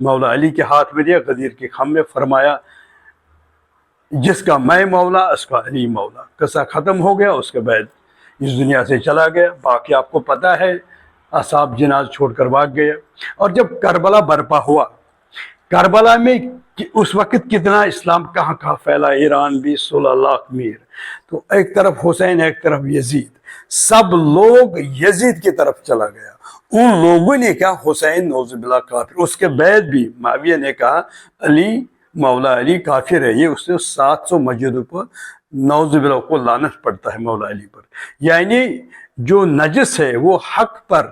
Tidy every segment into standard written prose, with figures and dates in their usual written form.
مولا علی کے ہاتھ میں دیا، غدیر کے خم میں، فرمایا جس کا میں مولا اس کا علی مولا۔ قصہ ختم ہو گیا، اس کے بعد اس دنیا سے چلا گیا۔ باقی آپ کو پتہ ہے اصحاب جناز چھوڑ کر بھاگ گیا۔ اور جب کربلا برپا ہوا، کربلا میں اس وقت کتنا اسلام کہاں کہاں پھیلا، ایران بھی 16 لاکھ میر، تو ایک طرف حسین ایک طرف یزید، سب لوگ یزید کی طرف چلا گیا۔ ان لوگوں نے کہا حسین نعوذ باللہ کافر، اس کے بعد بھی معاویہ نے کہا علی مولا علی کافر ہے، یہ اس سے 700 مسجدوں پر نعوذ باللہ کو لعنت پڑتا ہے مولا علی پر۔ یعنی جو نجس ہے وہ حق پر،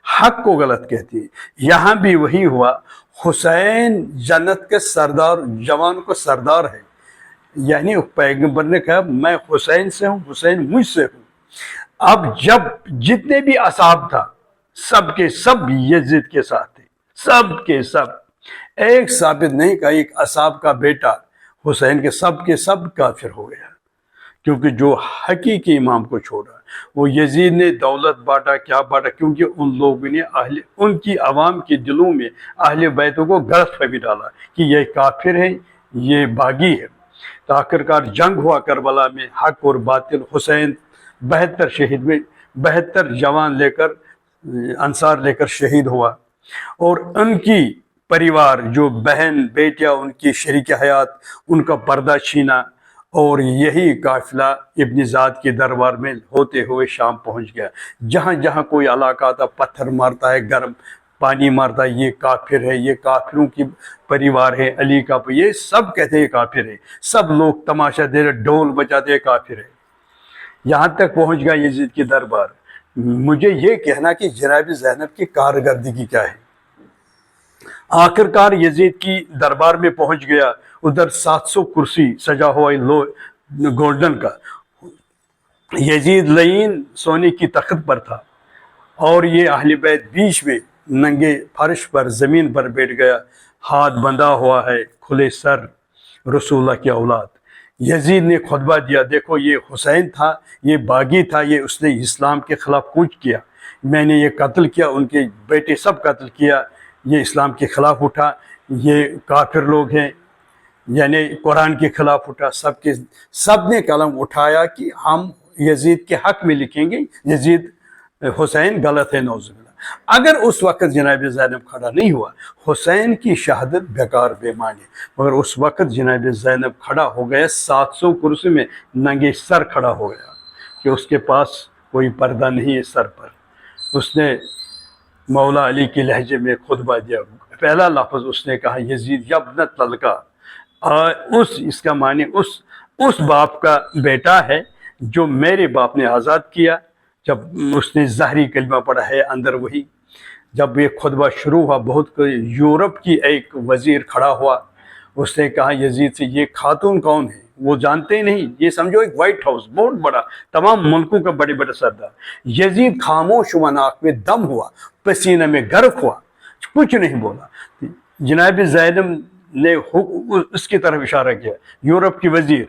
حق کو غلط کہتی ہے۔ یہاں بھی وہی ہوا، حسین جنت کے سردار، جوان کو سردار ہے، یعنی پیغمبر نے کہا میں حسین سے ہوں، حسین مجھ سے ہوں۔ اب جب جتنے بھی اصحاب تھا سب کے سب یزید کے ساتھ تھے، سب کے سب، ایک ثابت نہیں کہ ایک اصحاب کا بیٹا حسین کے سب کافر ہو گیا، کیونکہ جو حقیقی امام کو چھوڑا۔ وہ یزید نے دولت بانٹا، کیا بانٹا، کیونکہ ان لوگوں نے ان کی عوام کے دلوں میں اہل بیتوں کو غلط فہمی ڈالا کہ یہ کافر ہے، یہ باغی ہے۔ تو آخرکار جنگ ہوا کربلا میں، حق اور باطل، حسین 72 شہید میں 72 جوان لے کر، انصار لے کر شہید ہوا، اور ان کی پریوار، جو بہن بیٹیاں ان کی شریک حیات، ان کا پردہ چھینا، اور یہی قافلہ ابن زیاد کے دربار میں ہوتے ہوئے شام پہنچ گیا۔ جہاں جہاں کوئی علاقہ آتا پتھر مارتا ہے، گرم پانی مارتا ہے، یہ کافر ہے، یہ کافروں کی پریوار ہے، علی کا، یہ سب کہتے ہیں کافر ہے، سب لوگ تماشا دے رہے، ڈھول بجاتے ہیں، کافر ہے۔ یہاں تک پہنچ گیا یزید کی دربار۔ مجھے یہ کہنا کہ جناب زینب کی کارکردگی کیا ہے۔ آخرکار یزید کی دربار میں پہنچ گیا، ادھر 700 کرسی سجا ہوا گولڈن کا، یزید لعین سونے کی تخت پر تھا، اور یہ اہل بیت بیچ میں ننگے فرش پر زمین پر بیٹھ گیا، ہاتھ بندھا ہوا ہے، کھلے سر، رسول اللہ کی اولاد۔ یزید نے خطبہ دیا، دیکھو یہ حسین تھا، یہ باغی تھا، یہ اس نے اسلام کے خلاف کچھ کیا، میں نے یہ قتل کیا، ان کے بیٹے سب قتل کیا، یہ اسلام کے خلاف اٹھا، یہ کافر لوگ ہیں، یعنی قرآن کے خلاف اٹھا، سب نے قلم اٹھایا کہ ہم یزید کے حق میں لکھیں گے، یزید حسین غلط ہے، نعوذ باللہ۔ اگر اس وقت جناب زینب کھڑا نہیں ہوا، حسین کی شہادت بیکار بے معنی، مگر اس وقت جناب زینب کھڑا ہو گیا، 700 کرسی میں ننگے سر کھڑا ہو گیا، کہ اس کے پاس کوئی پردہ نہیں ہے سر پر۔ اس نے مولا علی کے لہجے میں خطبہ دیا، پہلا لفظ اس نے کہا یزید یبن تلقا، اس کا معنی اس باپ کا بیٹا ہے جو میرے باپ نے آزاد کیا۔ جب اس نے ظاہری کلمہ پڑھا ہے اندر وہی، جب یہ خطبہ شروع ہوا، بہت یورپ کی ایک وزیر کھڑا ہوا، اس نے کہا یزید سے یہ خاتون کون ہے، وہ جانتے نہیں، یہ سمجھو ایک وائٹ ہاؤس بہت بڑا، تمام ملکوں کا بڑے بڑے سردار۔ یزید خاموش ہوا، ناک میں دم ہوا، پسینے میں غرق ہوا، کچھ نہیں بولا۔ جناب زینب نے اس کی طرف اشارہ کیا، یورپ کی وزیر،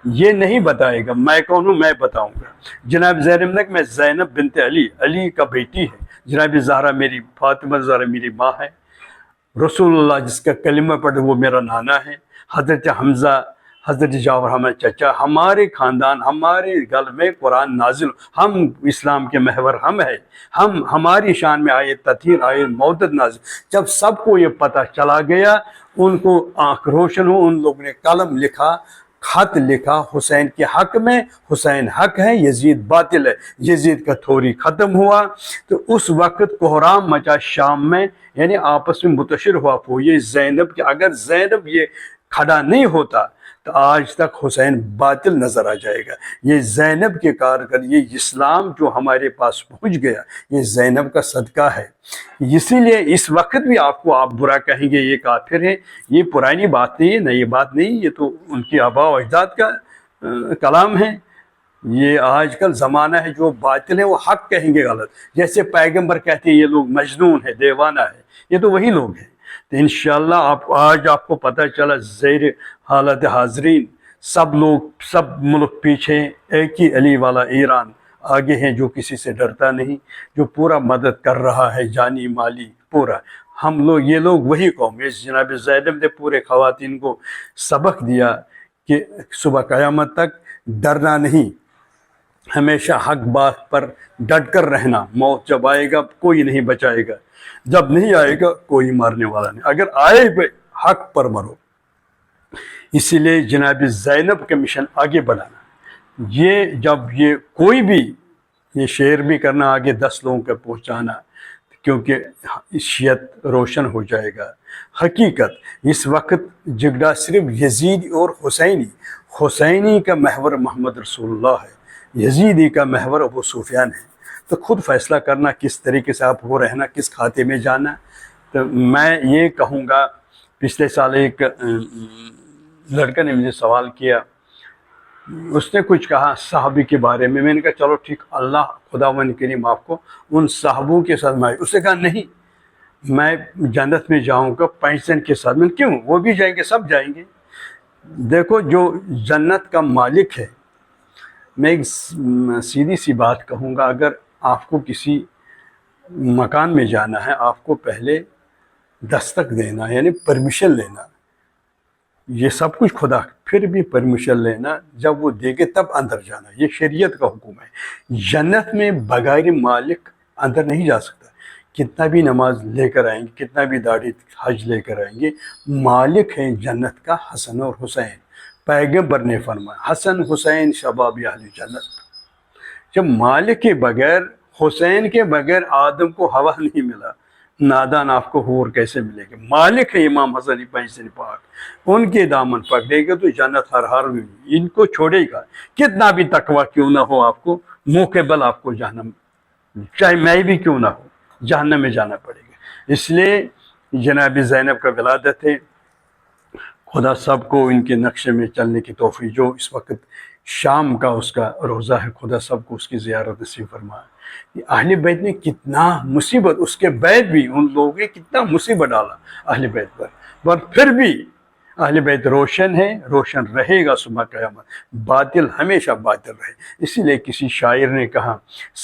یہ نہیں بتائے گا میں کون ہوں، میں بتاؤں گا۔ جناب زینب نے کہ میں زینب بنت علی، علی کا بیٹی ہے، جناب زہرا میری، فاطمہ زہرا میری ماں ہے، رسول اللہ جس کا کلمہ پڑھے وہ میرا نانا ہے، حضرت حمزہ، حضرت جعفر ہمارا چچا، ہمارے خاندان، ہمارے گھر میں قرآن نازل، ہم اسلام کے محور ہم ہیں، ہماری شان میں آئے تطہیر، آئے مودت نازل۔ جب سب کو یہ پتہ چلا گیا، ان کو آنکھ روشن ہو، ان لوگوں نے قلم لکھا، خط لکھا حسین کے حق میں، حسین حق ہے، یزید باطل ہے، یزید کا تھوری ختم ہوا۔ تو اس وقت کوہرام مچا شام میں، یعنی آپس میں متشر ہوا یہ زینب، کہ اگر زینب یہ کھڑا نہیں ہوتا تو آج تک حسین باطل نظر آ جائے گا۔ یہ زینب کے کارگر، یہ اسلام جو ہمارے پاس پہنچ گیا، یہ زینب کا صدقہ ہے۔ اسی لیے اس وقت بھی آپ برا کہیں گے یہ کافر ہے، یہ پرانی بات نہیں ہے، نئی بات نہیں، یہ تو ان کی آباء و اجداد کا کلام ہے۔ یہ آج کل زمانہ ہے، جو باطل ہے وہ حق کہیں گے غلط، جیسے پیغمبر کہتے ہیں یہ لوگ مجنون ہے، دیوانہ ہے، یہ تو وہی لوگ ہیں۔ تو انشاءاللہ آج آپ کو پتہ چلا، زیر حالت حاضرین سب لوگ، سب ملک پیچھے، ایک ہی علی والا ایران آگے ہیں، جو کسی سے ڈرتا نہیں، جو پورا مدد کر رہا ہے، جانی مالی پورا۔ ہم لوگ یہ لوگ وہی قوم ہے. جناب زینب نے پورے خواتین کو سبق دیا کہ صبح قیامت تک ڈرنا نہیں، ہمیشہ حق بات پر ڈٹ کر رہنا. موت جب آئے گا کوئی نہیں بچائے گا، جب نہیں آئے گا کوئی مارنے والا نہیں، اگر آئے حق پر مرو. اسی لیے جناب زینب کا مشن آگے بڑھانا. یہ جب یہ کوئی بھی یہ شعر بھی کرنا آگے 10 لوگوں کا پہنچانا، کیونکہ شیعت روشن ہو جائے گا. حقیقت اس وقت جھگڑا صرف یزید اور حسینی کا محور محمد رسول اللہ ہے، یزیدی کا محور ابو سفیان ہے. تو خود فیصلہ کرنا کس طریقے سے آپ کو رہنا، کس کھاتے میں جانا. تو میں یہ کہوں گا، پچھلے سال ایک لڑکا نے مجھے سوال کیا، اس نے کچھ کہا صحابی کے بارے میں. میں نے کہا چلو ٹھیک، اللہ خداوند کریم آپ کو ان صحابوں کے ساتھ مائے. اس نے کہا نہیں، میں جنت میں جاؤں گا 5 جن کے ساتھ. میں کیوں؟ وہ بھی جائیں گے، سب جائیں گے. دیکھو جو جنت کا مالک ہے، میں ایک سیدھی سی بات کہوں گا، اگر آپ کو کسی مکان میں جانا ہے، آپ کو پہلے دستک دینا یعنی پرمیشن لینا. یہ سب کچھ خدا، پھر بھی پرمیشن لینا، جب وہ دے گے تب اندر جانا. یہ شریعت کا حکم ہے. جنت میں بغیر مالک اندر نہیں جا سکتا. کتنا بھی نماز لے کر آئیں گے، کتنا بھی داڑھی حج لے کر آئیں گے، مالک ہیں جنت کا حسن اور حسین. پیغمبر نے فرمایا حسن حسین شباب اہل جنت. جب مالک کے بغیر، حسین کے بغیر آدم کو ہوا نہیں ملا، نادان آپ کو حور کیسے ملے گا؟ مالک ہے امام حسن حسین پاک، ان کے دامن پکڑے گا تو جنت ہر میں ان کو چھوڑے گا. کتنا بھی تقویٰ کیوں نہ ہو، آپ کو منہ کے بل آپ کو جہنم، چاہے میں بھی کیوں نہ ہو، جہنم میں جانا پڑے گا. اس لیے جناب زینب کا ولادت ہے. خدا سب کو ان کے نقشے میں چلنے کی توفیق. جو اس وقت شام کا اس کا روزہ ہے، خدا سب کو اس کی زیارت نصیب فرمائے. اہل بیت نے کتنا مصیبت، اس کے بعد بھی ان لوگوں نے کتنا مصیبت ڈالا اہل بیت پر پھر بھی اہل بیت روشن ہے، روشن رہے گا صبح قیامت. باطل ہمیشہ باطل رہے. اسی لیے کسی شاعر نے کہا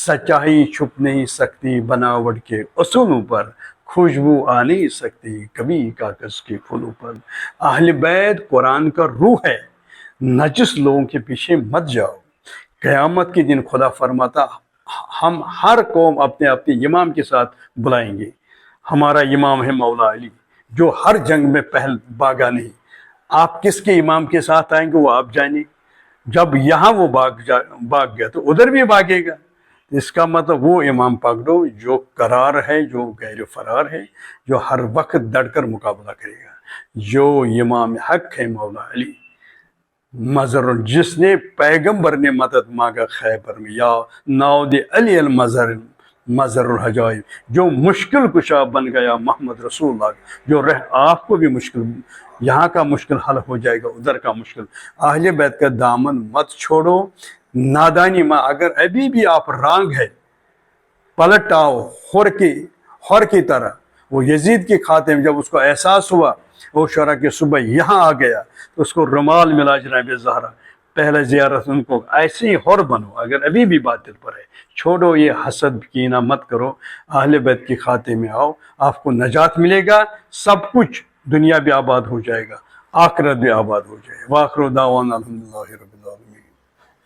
سچائی چھپ نہیں سکتی بناوٹ کے اصولوں پر، خوشبو آ نہیں سکتی کبھی کاغذ کے پھولوں پر. اہل بیت قرآن کا روح ہے، نجس لوگوں کے پیچھے مت جاؤ. قیامت کے دن خدا فرماتا ہم ہر قوم اپنے اپنے امام کے ساتھ بلائیں گے. ہمارا امام ہے مولا علی، جو ہر جنگ میں پہل بھاگا نہیں. آپ کس کے امام کے ساتھ آئیں گے وہ آپ جانیں. جب یہاں وہ بھاگ گیا تو ادھر بھی بھاگے گا. اس کا مطلب وہ امام پکڑو جو قرار ہے، جو غیر فرار ہے، جو ہر وقت ڈٹ کر مقابلہ کرے گا. جو امام حق ہے مولا علی مظہر، جس نے پیغمبر نے مدد مانگا خیبر میں، یا ناود علی المظہر مظہر الحجائب، جو مشکل کشا بن گیا محمد رسول اللہ. جو آپ کو بھی مشکل، یہاں کا مشکل حل ہو جائے گا، ادھر کا مشکل. اہل بیت کا دامن مت چھوڑو. نادانی ماں، اگر ابھی بھی آپ رانگ ہے، پلٹ آؤ خور کی طرح. وہ یزید کے خاتم جب اس کو احساس ہوا، وہ شرح کے صبح یہاں آ گیا تو اس کو رومال ملا جناب زہرا، پہلے زیارت ان کو. ایسے ہی حر بنو اگر ابھی بھی باطل پر ہے. چھوڑو یہ حسد کینہ مت کرو، اہل بیت کے خاتے میں آؤ، آپ کو نجات ملے گا. سب کچھ دنیا بھی آباد ہو جائے گا، آخرت بھی آباد ہو جائے گا. وآخر دعوانا الحمدللہ رب العالمین.